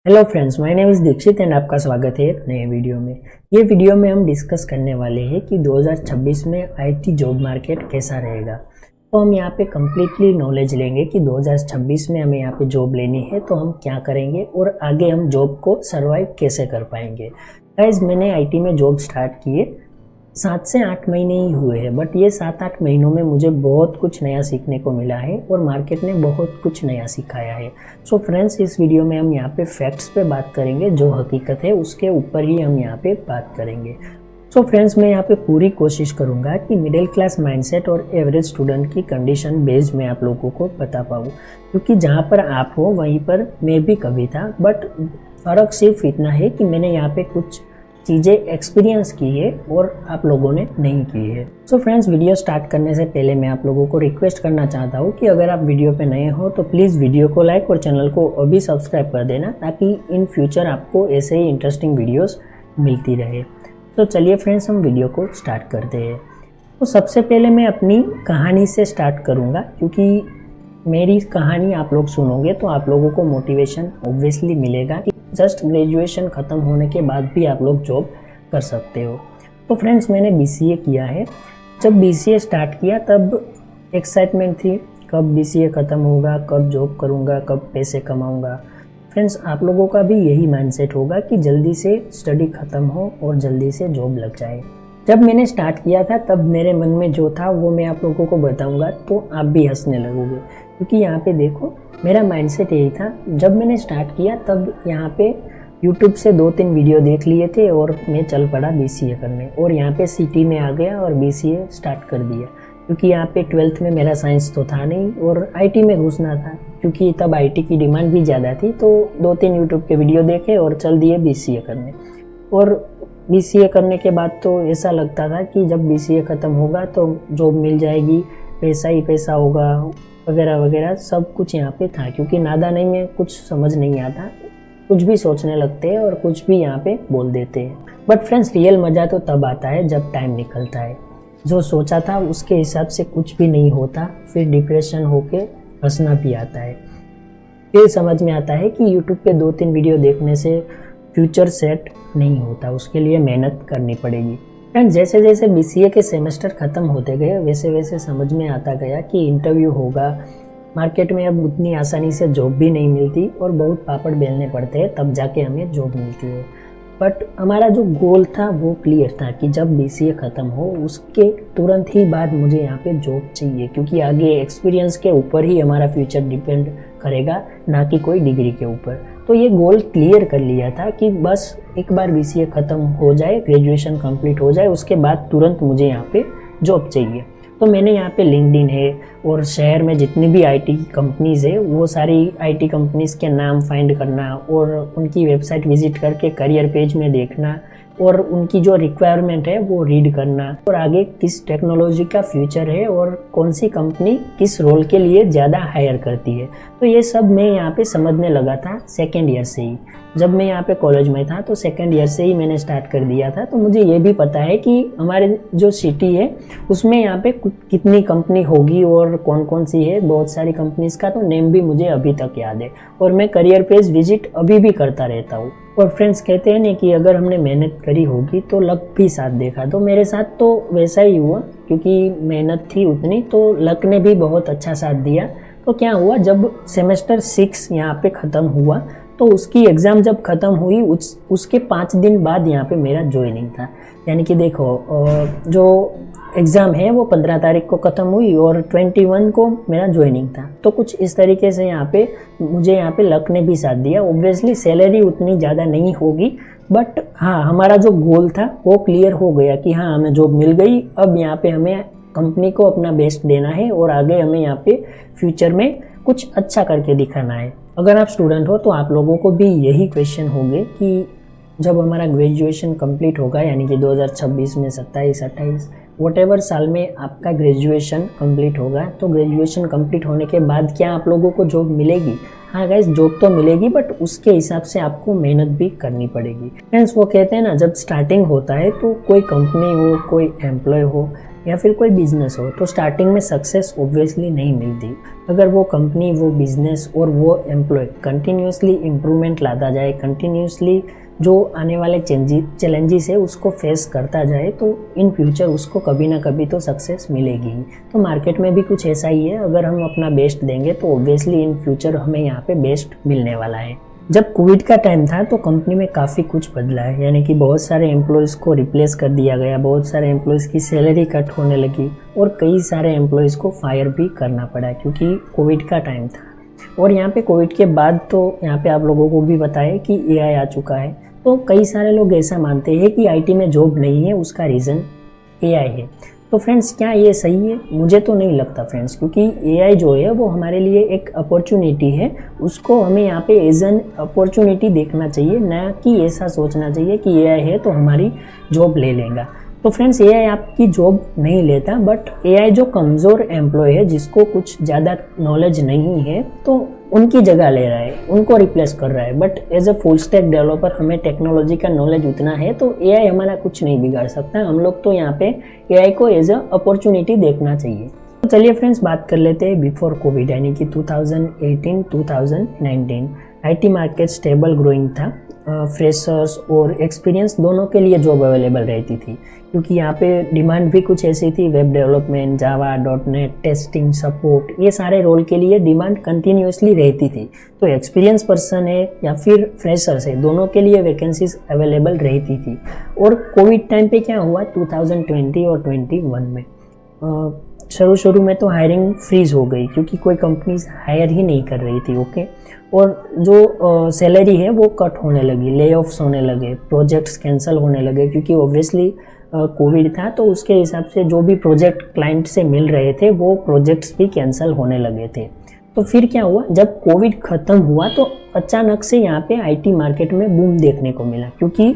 Hello friends, my name is Dikshit and आपका स्वागत है एक नए वीडियो में। ये वीडियो में हम डिस्कस करने वाले हैं कि 2026 में आईटी जॉब मार्केट कैसा रहेगा। तो हम यहाँ पे कम्प्लीटली नॉलेज लेंगे कि 2026 में हमें यहाँ पे जॉब लेनी है तो हम क्या करेंगे और आगे हम जॉब को सर्वाइव कैसे कर पाएंगे। गाइस, मैंने आईटी में जॉब स्टार्ट किए 7 से 8 महीने ही हुए हैं, बट ये 7-8 महीनों में मुझे बहुत कुछ नया सीखने को मिला है और मार्केट ने बहुत कुछ नया सिखाया है। सो फ्रेंड्स, इस वीडियो में हम यहाँ पे फैक्ट्स पे बात करेंगे, जो हकीकत है उसके ऊपर ही हम यहाँ पे बात करेंगे। सो फ्रेंड्स, मैं यहाँ पे पूरी कोशिश करूँगा कि मिडिल क्लास माइंडसेट और एवरेज स्टूडेंट की कंडीशन बेस्ड में आप लोगों को बता पाऊँ, क्योंकि जहाँ पर आप हो वहीं पर मैं भी कभी था, बट फ़र्क सिर्फ इतना है कि मैंने यहाँ पे कुछ चीज़ें एक्सपीरियंस की है और आप लोगों ने नहीं की है। सो फ्रेंड्स, वीडियो स्टार्ट करने से पहले मैं आप लोगों को रिक्वेस्ट करना चाहता हूँ कि अगर आप वीडियो पे नए हो तो प्लीज़ वीडियो को लाइक और चैनल को अभी सब्सक्राइब कर देना, ताकि इन फ्यूचर आपको ऐसे ही इंटरेस्टिंग वीडियोस मिलती रहे। तो चलिए फ्रेंड्स, हम वीडियो को स्टार्ट करते हैं। तो सबसे पहले मैं अपनी कहानी से स्टार्ट करूँगा, क्योंकि मेरी कहानी आप लोग सुनोगे तो आप लोगों को मोटिवेशन ऑब्वियसली मिलेगा कि जस्ट ग्रेजुएशन ख़त्म होने के बाद भी आप लोग जॉब कर सकते हो। तो फ्रेंड्स, मैंने बीसीए किया है। जब बीसीए स्टार्ट किया तब एक्साइटमेंट थी, कब बीसीए ख़त्म होगा, कब जॉब करूँगा, कब पैसे कमाऊँगा। फ्रेंड्स, आप लोगों का भी यही माइंडसेट होगा कि जल्दी से स्टडी ख़त्म हो और जल्दी से जॉब लग जाए। जब मैंने स्टार्ट किया था तब मेरे मन में जो था वो मैं आप लोगों को बताऊंगा तो आप भी हंसने लगोगे, क्योंकि यहाँ पे देखो मेरा माइंडसेट यही था। जब मैंने स्टार्ट किया तब यहाँ पे यूट्यूब से 2-3 वीडियो देख लिए थे और मैं चल पड़ा बीसीए करने, और यहाँ पे सिटी में आ गया और बीसीए स्टार्ट कर दिया, क्योंकि यहाँ पे 12th में मेरा साइंस तो था नहीं और आईटी में घुसना था, क्योंकि तब आईटी की डिमांड भी ज़्यादा थी। तो 2-3 यूट्यूब के वीडियो देखे और चल दिए बीसीए करने। और बीसीए करने के बाद तो ऐसा लगता था कि जब बीसीए ख़त्म होगा तो जॉब मिल जाएगी, पैसा ही पैसा होगा वगैरह वगैरह, सब कुछ यहाँ पे था। क्योंकि नादानी में कुछ समझ नहीं आता, कुछ भी सोचने लगते हैं और कुछ भी यहाँ पे बोल देते हैं। बट फ्रेंड्स, रियल मज़ा तो तब आता है जब टाइम निकलता है। जो सोचा था उसके हिसाब से कुछ भी नहीं होता, फिर डिप्रेशन होके हंसना भी आता है। फिर समझ में आता है कि यूट्यूब पे 2-3 वीडियो देखने से फ्यूचर सेट नहीं होता, उसके लिए मेहनत करनी पड़ेगी। एंड जैसे जैसे बीसीए के सेमेस्टर ख़त्म होते गए वैसे वैसे समझ में आता गया कि इंटरव्यू होगा, मार्केट में अब उतनी आसानी से जॉब भी नहीं मिलती और बहुत पापड़ बेलने पड़ते हैं तब जाके हमें जॉब मिलती है। बट हमारा जो गोल था वो क्लियर था कि जब बीसीए ख़त्म हो उसके तुरंत ही बाद मुझे यहाँ पे जॉब चाहिए, क्योंकि आगे एक्सपीरियंस के ऊपर ही हमारा फ्यूचर डिपेंड करेगा, ना कि कोई डिग्री के ऊपर। तो ये गोल क्लियर कर लिया था कि बस एक बार बीसीए ख़त्म हो जाए, ग्रेजुएशन कंप्लीट हो जाए, उसके बाद तुरंत मुझे यहाँ पे जॉब चाहिए। तो मैंने यहाँ पे लिंक्डइन है और शहर में जितनी भी आईटी कंपनीज़ है वो सारी आईटी कंपनीज़ के नाम फाइंड करना और उनकी वेबसाइट विजिट करके करियर पेज में देखना और उनकी जो रिक्वायरमेंट है वो रीड करना, और आगे किस टेक्नोलॉजी का फ्यूचर है और कौन सी कंपनी किस रोल के लिए ज़्यादा हायर करती है। तो ये सब मैं यहाँ पे समझने लगा था सेकेंड ईयर से ही। जब मैं यहाँ पे कॉलेज में था तो सेकेंड ईयर से ही मैंने स्टार्ट कर दिया था। तो मुझे ये भी पता है कि हमारे जो सिटी है उसमें यहाँ पे कितनी कंपनी होगी और कौन कौन सी है। बहुत सारी कंपनीज़ का तो नेम भी मुझे अभी तक याद है और मैं करियर पेज विजिट अभी भी करता रहता हूँ। और फ्रेंड्स, कहते हैं ना कि अगर हमने मेहनत करी होगी तो लक भी साथ देखा। तो मेरे साथ तो वैसा ही हुआ, क्योंकि मेहनत थी उतनी तो लक ने भी बहुत अच्छा साथ दिया। तो क्या हुआ, जब सेमेस्टर 6 यहाँ पे ख़त्म हुआ तो उसकी एग्ज़ाम जब ख़त्म हुई उसके 5 दिन बाद यहाँ पे मेरा ज्वाइनिंग था। यानी कि देखो, जो एग्ज़ाम है वो 15 तारीख को ख़त्म हुई और 21 को मेरा ज्वाइनिंग था। तो कुछ इस तरीके से यहाँ पे मुझे यहाँ पे लक ने भी साथ दिया। ऑब्वियसली सैलरी उतनी ज़्यादा नहीं होगी, बट हाँ, हमारा जो गोल था वो क्लियर हो गया कि हाँ, हमें जॉब मिल गई। अब यहाँ पे हमें कंपनी को अपना बेस्ट देना है और आगे हमें यहाँ पे फ्यूचर में कुछ अच्छा करके दिखाना है। अगर आप स्टूडेंट हो तो आप लोगों को भी यही क्वेश्चन होंगे कि जब हमारा ग्रेजुएशन कंप्लीट होगा, यानी कि 2026 में 27-28 वॉटेवर साल में आपका ग्रेजुएशन कंप्लीट होगा, तो ग्रेजुएशन कंप्लीट होने के बाद क्या आप लोगों को जॉब मिलेगी? हाँ गाइस, जॉब तो मिलेगी, बट उसके हिसाब से आपको मेहनत भी करनी पड़ेगी। फ्रेंड्स, वो कहते हैं ना, जब स्टार्टिंग होता है तो कोई कंपनी हो, कोई एम्प्लॉय हो, या फिर कोई बिजनेस हो, तो स्टार्टिंग में सक्सेस ऑब्वियसली नहीं मिलती। अगर वो कंपनी, वो बिजनेस और वो एम्प्लॉय कंटिन्यूसली इम्प्रूवमेंट लाता जाए, कंटिन्यूसली जो आने वाले चैलेंजेस है उसको फेस करता जाए, तो इन फ्यूचर उसको कभी ना कभी तो सक्सेस मिलेगी। तो मार्केट में भी कुछ ऐसा ही है, अगर हम अपना बेस्ट देंगे तो ऑब्वियसली इन फ्यूचर हमें यहाँ पे बेस्ट मिलने वाला है। जब कोविड का टाइम था तो कंपनी में काफ़ी कुछ बदला है, यानी कि बहुत सारे एम्प्लॉयज़ को रिप्लेस कर दिया गया, बहुत सारे एम्प्लॉयज़ की सैलरी कट होने लगी और कई सारे एम्प्लॉयज़ को फायर भी करना पड़ा क्योंकि कोविड का टाइम था। और यहाँ पे कोविड के बाद तो यहाँ पे आप लोगों को भी पता है कि एआई आ चुका है, तो कई सारे लोग ऐसा मानते हैं कि आईटी में जॉब नहीं है, उसका रीज़न एआई है। तो फ्रेंड्स, क्या ये सही है? मुझे तो नहीं लगता फ्रेंड्स, क्योंकि एआई जो है वो हमारे लिए एक अपॉर्चुनिटी है, उसको हमें यहाँ पे एज एन अपॉर्चुनिटी देखना चाहिए, ना कि ऐसा सोचना चाहिए कि एआई है तो हमारी जॉब ले लेगा। तो फ्रेंड्स, एआई आपकी जॉब नहीं लेता, बट एआई जो कमज़ोर एम्प्लॉय है, जिसको कुछ ज़्यादा नॉलेज नहीं है, तो उनकी जगह ले रहा है, उनको रिप्लेस कर रहा है। But as a full stack developer हमें टेक्नोलॉजी का नॉलेज उतना है, तो एआई हमारा कुछ नहीं बिगाड़ सकता। हम लोग तो यहाँ पे एआई को एज अ अपॉर्चुनिटी देखना चाहिए। तो चलिए फ्रेंड्स, बात कर लेते हैं बिफोर कोविड, यानी कि 2018-2019 आईटी मार्केट स्टेबल ग्रोइंग था। फ्रेशर्स और एक्सपीरियंस दोनों के लिए जॉब अवेलेबल रहती थी, क्योंकि यहाँ पे डिमांड भी कुछ ऐसी थी। वेब डेवलपमेंट, जावा, .NET, टेस्टिंग, सपोर्ट, ये सारे रोल के लिए डिमांड कंटिन्यूसली रहती थी। तो एक्सपीरियंस पर्सन है या फिर फ्रेशर्स है, दोनों के लिए वैकेंसीज अवेलेबल रहती थी। और कोविड टाइम पे क्या हुआ 2020 और 21 में, शुरू में तो हायरिंग फ्रीज हो गई, क्योंकि कोई कंपनीज हायर ही नहीं कर रही थी। ओके, और जो सैलरी है वो कट होने लगी, ले ऑफ्स होने लगे, प्रोजेक्ट्स कैंसिल होने लगे, क्योंकि ऑब्वियसली कोविड था, तो उसके हिसाब से जो भी प्रोजेक्ट क्लाइंट से मिल रहे थे वो प्रोजेक्ट्स भी कैंसिल होने लगे थे। तो फिर क्या हुआ, जब कोविड ख़त्म हुआ तो अचानक से यहाँ पे आईटी मार्केट में बूम देखने को मिला, क्योंकि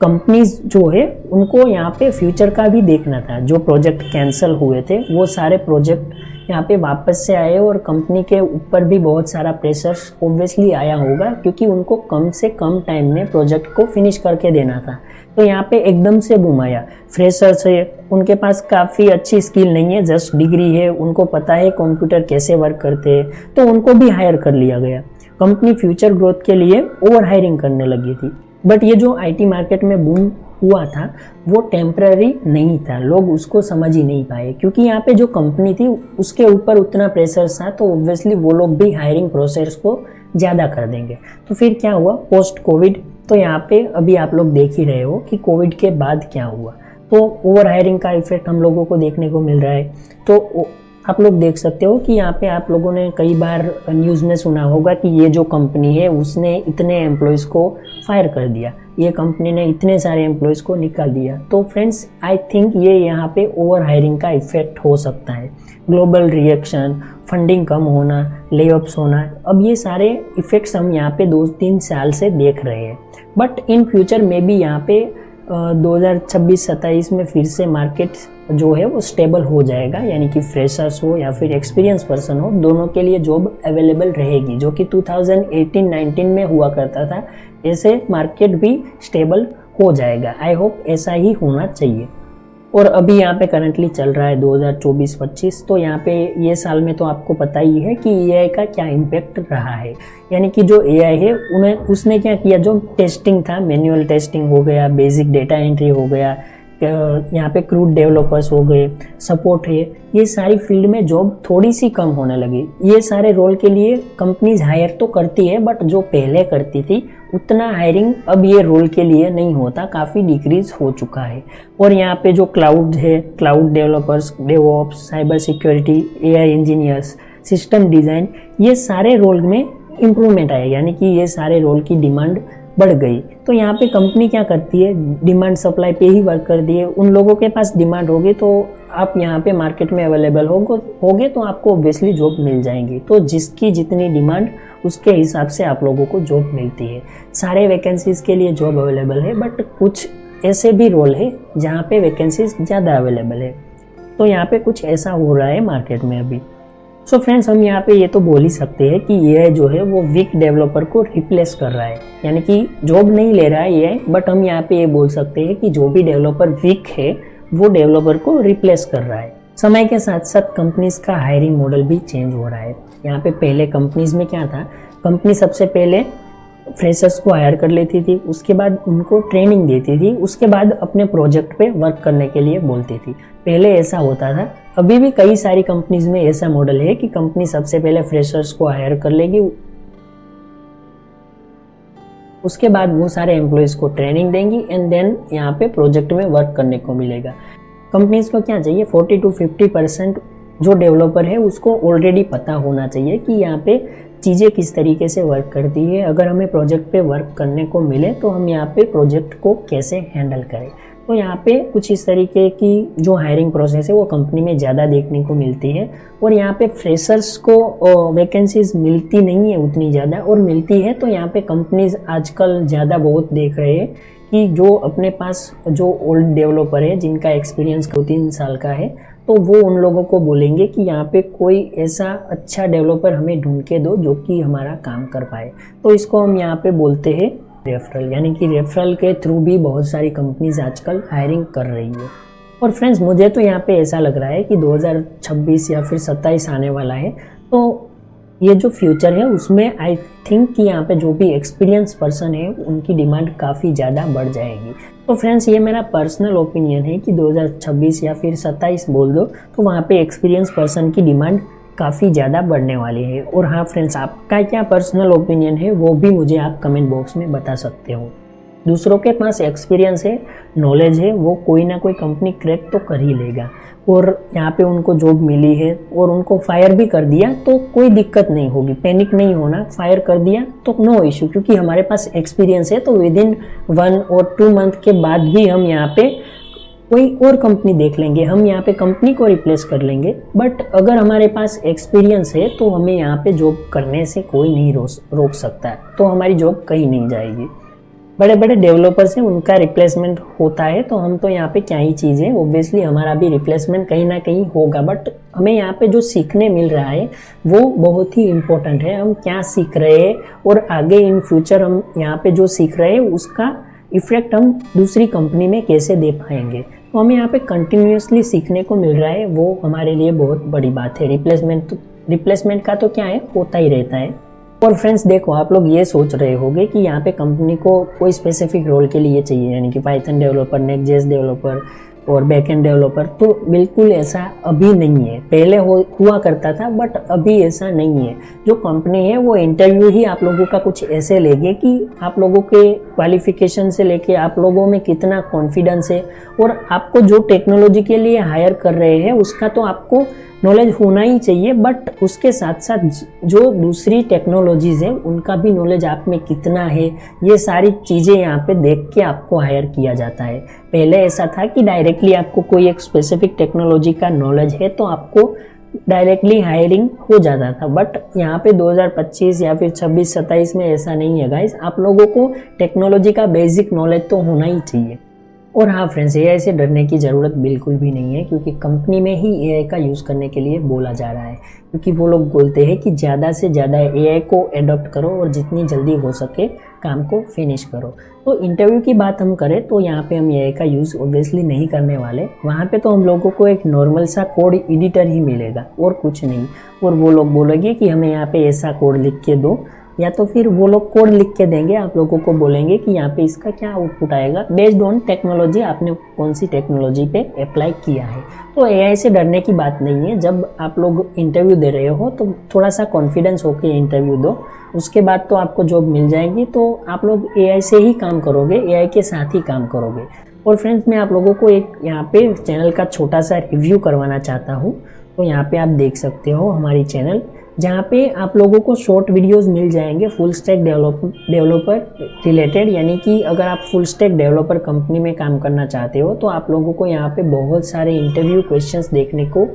कंपनीज जो है उनको यहाँ पे फ्यूचर का भी देखना था। जो प्रोजेक्ट कैंसिल हुए थे वो सारे प्रोजेक्ट यहाँ पे वापस से आए, और कंपनी के ऊपर भी बहुत सारा प्रेशर ऑब्वियसली आया होगा, क्योंकि उनको कम से कम टाइम में प्रोजेक्ट को फिनिश करके देना था। तो यहाँ पे एकदम से बूम आया। फ्रेशर्स है, उनके पास काफ़ी अच्छी स्किल नहीं है, जस्ट डिग्री है, उनको पता है कंप्यूटर कैसे वर्क करते हैं, तो उनको भी हायर कर लिया गया। कंपनी फ्यूचर ग्रोथ के लिए ओवर हायरिंग करने लगी थी। बट ये जो आईटी मार्केट में बूम हुआ था वो टेम्पररी नहीं था, लोग उसको समझ ही नहीं पाए, क्योंकि यहाँ पे जो कंपनी थी उसके ऊपर उतना प्रेशर था, तो ऑब्वियसली वो लोग भी हायरिंग प्रोसेस को ज़्यादा कर देंगे। तो फिर क्या हुआ पोस्ट कोविड, तो यहाँ पे अभी आप लोग देख ही रहे हो कि कोविड के बाद क्या हुआ। तो ओवर हायरिंग का इफेक्ट हम लोगों को देखने को मिल रहा है। तो आप लोग देख सकते हो कि यहाँ पे आप लोगों ने कई बार न्यूज़ में सुना होगा कि ये जो कंपनी है उसने इतने एम्प्लॉयज़ को फायर कर दिया, ये कंपनी ने इतने सारे एम्प्लॉयज़ को निकाल दिया। तो फ्रेंड्स, आई थिंक ये यहाँ पे ओवर हायरिंग का इफेक्ट हो सकता है। ग्लोबल रिएक्शन, फंडिंग कम होना, ले ऑफ्स होना, अब ये सारे इफेक्ट्स हम यहाँ पे 2-3 साल से देख रहे हैं। बट इन फ्यूचर में भी यहाँ पे 2026-27 में फिर से मार्केट जो है वो स्टेबल हो जाएगा, यानी कि फ्रेशर्स हो या फिर एक्सपीरियंस पर्सन हो, दोनों के लिए जॉब अवेलेबल रहेगी, जो कि 2018-19 में हुआ करता था। ऐसे मार्केट भी स्टेबल हो जाएगा। आई होप ऐसा ही होना चाहिए। और अभी यहाँ पे करंटली चल रहा है 2024-25, तो यहाँ पे ये साल में तो आपको पता ही है कि एआई का क्या इम्पैक्ट रहा है। यानी कि जो एआई है उसने क्या किया, जो टेस्टिंग था, मैनुअल टेस्टिंग हो गया, बेसिक डेटा एंट्री हो गया, यहाँ पे क्रूड डेवलपर्स हो गए, सपोर्ट है, ये सारी फील्ड में जॉब थोड़ी सी कम होने लगी। ये सारे रोल के लिए कंपनीज हायर तो करती है, बट जो पहले करती थी उतना हायरिंग अब ये रोल के लिए नहीं होता, काफ़ी डिक्रीज हो चुका है। और यहाँ पे जो क्लाउड है, cloud developers, DevOps, cyber security, AI engineers, system design, ये सारे रोल में इम्प्रूवमेंट आया, यानी कि ये सारे रोल की डिमांड बढ़ गई। तो यहाँ पे कंपनी क्या करती है, डिमांड सप्लाई पे ही वर्क कर दी है। उन लोगों के पास डिमांड होगी तो आप यहाँ पे मार्केट में अवेलेबल होगे तो आपको ऑब्वियसली जॉब मिल जाएंगी। तो जिसकी जितनी डिमांड उसके हिसाब से आप लोगों को जॉब मिलती है। सारे वैकेंसीज के लिए जॉब अवेलेबल है, बट कुछ ऐसे भी रोल है जहाँ पे वैकेंसीज ज़्यादा अवेलेबल है। तो यहाँ पे कुछ ऐसा हो रहा है मार्केट में अभी। सो फ्रेंड्स, हम यहाँ पे ये तो बोल ही सकते हैं कि एआई जो है वो वीक डेवलपर को रिप्लेस कर रहा है, यानी कि जॉब नहीं ले रहा है एआई, बट हम यहाँ पे ये बोल सकते हैं कि जो भी डेवलपर वीक है वो डेवलपर को रिप्लेस कर रहा है। समय के साथ साथ कंपनीज का हायरिंग मॉडल भी चेंज हो रहा है। यहाँ पे पहले कंपनीज में क्या था, कंपनी सबसे पहले फ्रेशर्स को हायर कर लेती थी, उसके बाद उनको ट्रेनिंग देती थी, उसके बाद अपने प्रोजेक्ट पे वर्क करने के लिए बोलती थी। पहले ऐसा होता था। अभी भी कई सारी कंपनीज में ऐसा मॉडल है कि कंपनी सबसे पहले फ्रेशर्स को हायर कर लेगी, उसके बाद वो सारे एम्प्लॉयज को ट्रेनिंग देंगी एंड देन यहाँ पे प्रोजेक्ट में वर्क करने को मिलेगा। कंपनीज को क्या चाहिए, 40 to 50% जो डेवलपर है उसको ऑलरेडी पता होना चाहिए कि यहाँ पे चीज़ें किस तरीके से वर्क करती है। अगर हमें प्रोजेक्ट पे वर्क करने को मिले तो हम यहाँ पे प्रोजेक्ट को कैसे हैंडल करें। तो यहाँ पे कुछ इस तरीके की जो हायरिंग प्रोसेस है वो कंपनी में ज़्यादा देखने को मिलती है। और यहाँ पे फ्रेशर्स को वैकेंसीज मिलती नहीं है उतनी ज़्यादा, और मिलती है तो यहाँ पे कंपनीज आजकल ज़्यादा बहुत देख रहे हैं कि जो अपने पास जो ओल्ड डेवलपर है जिनका एक्सपीरियंस 2-3 साल का है, तो वो उन लोगों को बोलेंगे कि यहाँ पे कोई ऐसा अच्छा डेवलपर हमें ढूंढ के दो जो कि हमारा काम कर पाए। तो इसको हम यहाँ पे बोलते हैं रेफरल, यानी कि रेफरल के थ्रू भी बहुत सारी कंपनीज आजकल हायरिंग कर रही है। और फ्रेंड्स, मुझे तो यहाँ पे ऐसा लग रहा है कि 2026 या फिर 27 आने वाला है, तो ये जो फ्यूचर है उसमें आई थिंक कि यहाँ पे जो भी एक्सपीरियंस पर्सन है उनकी डिमांड काफ़ी ज़्यादा बढ़ जाएगी। तो फ्रेंड्स, ये मेरा पर्सनल ओपिनियन है कि 2026 या फिर 27 बोल दो, तो वहाँ पे एक्सपीरियंस पर्सन की डिमांड काफ़ी ज़्यादा बढ़ने वाली है। और हाँ फ्रेंड्स, आपका क्या पर्सनल ओपिनियन है वो भी मुझे आप कमेंट बॉक्स में बता सकते हो। दूसरों के पास एक्सपीरियंस है, नॉलेज है, वो कोई ना कोई कंपनी क्रैक तो कर ही लेगा। और यहाँ पे उनको जॉब मिली है और उनको फायर भी कर दिया तो कोई दिक्कत नहीं होगी, पैनिक नहीं होना। फायर कर दिया तो नो इशू, क्योंकि हमारे पास एक्सपीरियंस है। तो विद इन 1 और 2 मंथ के बाद भी हम यहाँ पे कोई और कंपनी देख लेंगे, हम यहाँ पे कंपनी को रिप्लेस कर लेंगे। बट अगर हमारे पास एक्सपीरियंस है तो हमें यहाँ पे जॉब करने से कोई नहीं रोक सकता है, तो हमारी जॉब कहीं नहीं जाएगी। बड़े बड़े डेवलपर्स हैं, उनका रिप्लेसमेंट होता है, तो हम तो यहाँ पे क्या ही चीज़ है, ऑब्वियसली हमारा भी रिप्लेसमेंट कहीं ना कहीं होगा। बट हमें यहाँ पे जो सीखने मिल रहा है वो बहुत ही इम्पोर्टेंट है। हम क्या सीख रहे हैं और आगे इन फ्यूचर हम यहाँ पे जो सीख रहे हैं उसका इफेक्ट हम दूसरी कंपनी में कैसे दे पाएंगे। तो हमें यहाँ पे कंटिन्यूसली सीखने को मिल रहा है, वो हमारे लिए बहुत बड़ी बात है। रिप्लेसमेंट का तो क्या है, होता ही रहता है। और फ्रेंड्स देखो, आप लोग ये सोच रहे होंगे कि यहाँ पे कंपनी को कोई स्पेसिफिक रोल के लिए चाहिए, यानी कि पाइथन डेवलपर, नेक्स्ट.जेएस डेवलपर और बैकएंड डेवलपर। तो बिल्कुल ऐसा अभी नहीं है, पहले हुआ करता था बट अभी ऐसा नहीं है। जो कंपनी है वो इंटरव्यू ही आप लोगों का कुछ ऐसे लेंगे कि आप लोगों के क्वालिफिकेशन से लेके आप लोगों में कितना कॉन्फिडेंस है, और आपको जो टेक्नोलॉजी के लिए हायर कर रहे हैं उसका तो आपको नॉलेज होना ही चाहिए। बट उसके साथ साथ जो दूसरी टेक्नोलॉजीज है उनका भी नॉलेज आप में कितना है, ये सारी चीज़ें यहाँ पे देख के आपको हायर किया जाता है। पहले ऐसा था कि डायरेक्टली आपको कोई एक स्पेसिफिक टेक्नोलॉजी का नॉलेज है तो आपको डायरेक्टली हायरिंग हो जाता था। बट यहाँ पे 2025 या फिर 26-27 में ऐसा नहीं है गाइस, आप लोगों को टेक्नोलॉजी का बेसिक नॉलेज तो होना ही चाहिए। और हाँ फ्रेंड्स, एआई से डरने की ज़रूरत बिल्कुल भी नहीं है, क्योंकि कंपनी में ही एआई का यूज़ करने के लिए बोला जा रहा है। क्योंकि वो लोग बोलते हैं कि ज़्यादा से ज़्यादा एआई को एडॉप्ट करो और जितनी जल्दी हो सके काम को फिनिश करो। तो इंटरव्यू की बात हम करें तो यहाँ पे हम एआई का यूज़ ऑब्वियसली नहीं करने वाले। वहाँ पे तो हम लोगों को एक नॉर्मल सा कोड एडिटर ही मिलेगा और कुछ नहीं। और वो लोग बोलेंगे कि हमें यहाँ पे ऐसा कोड लिख के दो, या तो फिर वो लोग कोड लिख के देंगे, आप लोगों को बोलेंगे कि यहाँ पे इसका क्या आउटपुट आएगा बेस्ड ऑन टेक्नोलॉजी, आपने कौन सी टेक्नोलॉजी पे अप्लाई किया है। तो एआई से डरने की बात नहीं है। जब आप लोग इंटरव्यू दे रहे हो तो थोड़ा सा कॉन्फिडेंस होके इंटरव्यू दो, उसके बाद तो आपको जॉब मिल जाएगी। तो आप लोग एआई से ही काम करोगे, एआई के साथ ही काम करोगे। और फ्रेंड्स, मैं आप लोगों को एक यहाँ पे चैनल का छोटा सा रिव्यू करवाना चाहता हूँ। तो यहाँ पे आप देख सकते हो हमारी चैनल, जहाँ पे आप लोगों को शॉर्ट वीडियोस मिल जाएंगे फुल स्टैक डेवलपर रिलेटेड। यानी कि अगर आप फुल स्टैक डेवलपर कंपनी में काम करना चाहते हो तो आप लोगों को यहाँ पे बहुत सारे इंटरव्यू क्वेश्चंस देखने को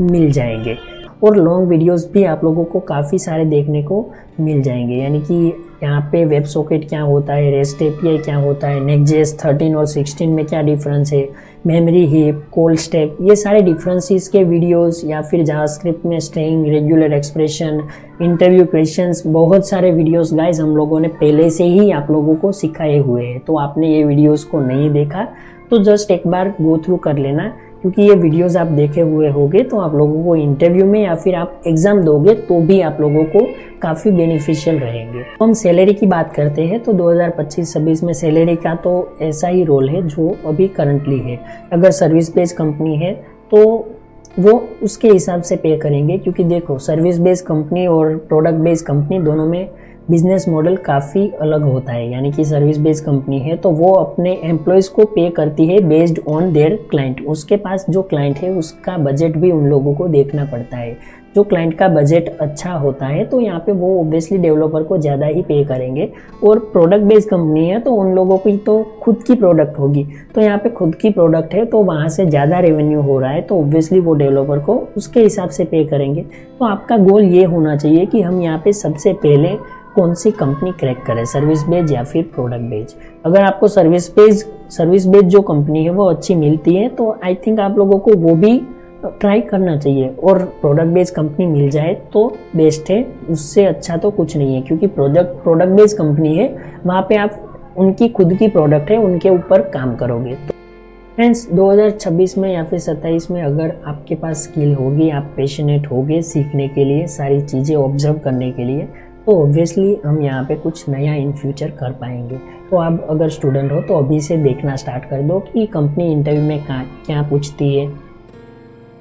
मिल जाएंगे। और लॉन्ग वीडियोस भी आप लोगों को काफ़ी सारे देखने को मिल जाएंगे। यानी कि यहाँ पे वेब सॉकेट क्या होता है, रेस्ट एपीआई क्या होता है, नेक्स्ट.जेएस 13 और 16 में क्या डिफरेंस है, मेमोरी हीप, कोल्ड स्टैक, ये सारे डिफरेंसेस के वीडियोस, या फिर जावास्क्रिप्ट में string, regular expression, interview questions, बहुत सारे वीडियोस गाइस हम लोगों ने पहले से ही आप लोगों को सिखाए हुए हैं। तो आपने ये वीडियोस को नहीं देखा तो जस्ट एक बार गो थ्रू कर लेना, क्योंकि ये वीडियोस आप देखे हुए होंगे तो आप लोगों को इंटरव्यू में या फिर आप एग्जाम दोगे तो भी आप लोगों को काफ़ी बेनिफिशियल रहेंगे। तो हम सैलरी की बात करते हैं तो 2025-26 में सैलरी का तो ऐसा ही रोल है जो अभी करंटली है। अगर सर्विस बेस्ड कंपनी है तो वो उसके हिसाब से पे करेंगे, क्योंकि देखो सर्विस बेस्ड कंपनी और प्रोडक्ट बेस्ड कंपनी दोनों में बिजनेस मॉडल काफ़ी अलग होता है। यानी कि सर्विस बेस्ड कंपनी है तो वो अपने एम्प्लॉयज़ को पे करती है बेस्ड ऑन देयर क्लाइंट। उसके पास जो क्लाइंट है उसका बजट भी उन लोगों को देखना पड़ता है। जो क्लाइंट का बजट अच्छा होता है तो यहाँ पे वो ऑब्वियसली डेवलपर को ज़्यादा ही पे करेंगे। और प्रोडक्ट बेस्ड कंपनी है तो उन लोगों की तो खुद की प्रोडक्ट होगी, तो यहाँ पे खुद की प्रोडक्ट है तो वहाँ से ज़्यादा रेवेन्यू हो रहा है तो ऑब्वियसली वो डेवलपर को उसके हिसाब से पे करेंगे। तो आपका गोल ये होना चाहिए कि हम यहाँ पे सबसे पहले कौन सी कंपनी क्रैक करे, सर्विस बेस्ड या फिर प्रोडक्ट बेस्ड। अगर आपको सर्विस बेस्ड जो कंपनी है वो अच्छी मिलती है तो आई थिंक आप लोगों को वो भी ट्राई करना चाहिए। और प्रोडक्ट बेस्ड कंपनी मिल जाए तो बेस्ट है, उससे अच्छा तो कुछ नहीं है, क्योंकि प्रोडक्ट बेस्ड कंपनी है वहाँ पे आप उनकी खुद की प्रोडक्ट है उनके ऊपर काम करोगे। तो फ्रेंड्स 2026 में या फिर 27 में अगर आपके पास स्किल होगी, आप पैशनेट होगे सीखने के लिए, सारी चीज़ें ऑब्जर्व करने के लिए, तो ऑब्वियसली हम यहाँ पे कुछ नया इन फ्यूचर कर पाएंगे। तो आप अगर स्टूडेंट हो तो अभी से देखना स्टार्ट कर दो कि कंपनी इंटरव्यू में क्या पूछती है,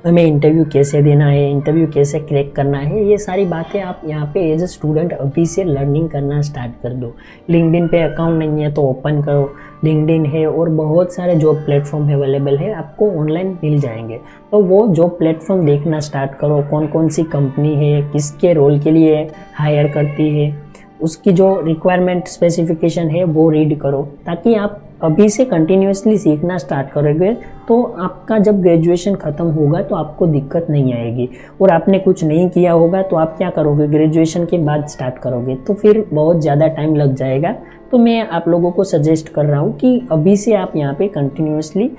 हमें इंटरव्यू कैसे देना है, इंटरव्यू कैसे क्रैक करना है, ये सारी बातें आप यहाँ पे एज ए स्टूडेंट अभी से लर्निंग करना स्टार्ट कर दो। लिंक्डइन पे अकाउंट नहीं है तो ओपन करो, लिंक्डइन है और बहुत सारे जॉब प्लेटफॉर्म अवेलेबल है, आपको ऑनलाइन मिल जाएंगे। तो वो जॉब प्लेटफॉर्म देखना स्टार्ट करो, कौन कौन सी कंपनी है, किसके रोल के लिए हायर करती है, उसकी जो रिक्वायरमेंट स्पेसिफिकेशन है वो रीड करो, ताकि आप अभी से कंटिन्यूसली सीखना स्टार्ट करोगे तो आपका जब ग्रेजुएशन ख़त्म होगा तो आपको दिक्कत नहीं आएगी। और आपने कुछ नहीं किया होगा तो आप क्या करोगे, ग्रेजुएशन के बाद स्टार्ट करोगे तो फिर बहुत ज़्यादा टाइम लग जाएगा। तो मैं आप लोगों को सजेस्ट कर रहा हूँ कि अभी से आप यहाँ पे कंटिन्यूसली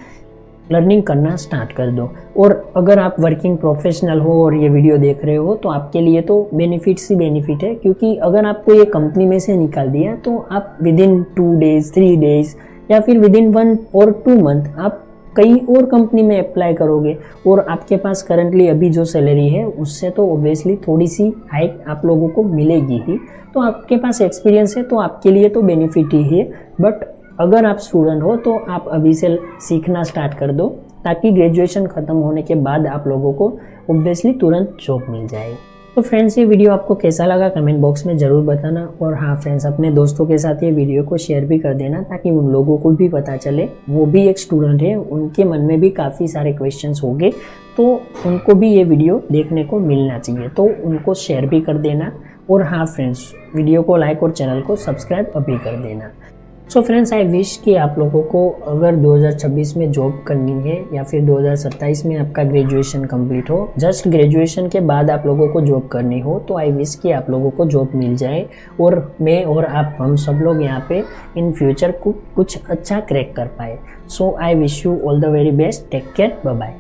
लर्निंग करना स्टार्ट कर दो। और अगर आप वर्किंग प्रोफेशनल हो और ये वीडियो देख रहे हो तो आपके लिए तो बेनिफिट्स ही बेनिफिट है, क्योंकि अगर आपको ये कंपनी में से निकाल दिया तो आप विदिन 2 डेज 3 डेज या फिर विदिन 1 और 2 मंथ आप कई और कंपनी में अप्लाई करोगे और आपके पास करंटली अभी जो सैलरी है उससे तो ऑब्वियसली थोड़ी सी हाइक आप लोगों को मिलेगी ही। तो आपके पास एक्सपीरियंस है तो आपके लिए तो बेनिफिट ही है। बट अगर आप स्टूडेंट हो तो आप अभी से सीखना स्टार्ट कर दो, ताकि ग्रेजुएशन ख़त्म होने के बाद आप लोगों को ऑब्वियसली तुरंत जॉब मिल जाए। तो फ्रेंड्स ये वीडियो आपको कैसा लगा कमेंट बॉक्स में ज़रूर बताना। और हाँ फ्रेंड्स, अपने दोस्तों के साथ ये वीडियो को शेयर भी कर देना, ताकि उन लोगों को भी पता चले, वो भी एक स्टूडेंट है, उनके मन में भी काफ़ी सारे क्वेश्चंस होंगे तो उनको भी ये वीडियो देखने को मिलना चाहिए, तो उनको शेयर भी कर देना। और हाँ फ्रेंड्स, वीडियो को लाइक और चैनल को सब्सक्राइब अभी कर देना। सो फ्रेंड्स, आई विश कि आप लोगों को अगर 2026 में जॉब करनी है या फिर 2027 में आपका ग्रेजुएशन कंप्लीट हो, जस्ट ग्रेजुएशन के बाद आप लोगों को जॉब करनी हो, तो आई विश कि आप लोगों को जॉब मिल जाए और मैं और आप हम सब लोग यहाँ पे इन फ्यूचर कुछ अच्छा क्रैक कर पाए। So I wish you all the very best, take care, bye bye.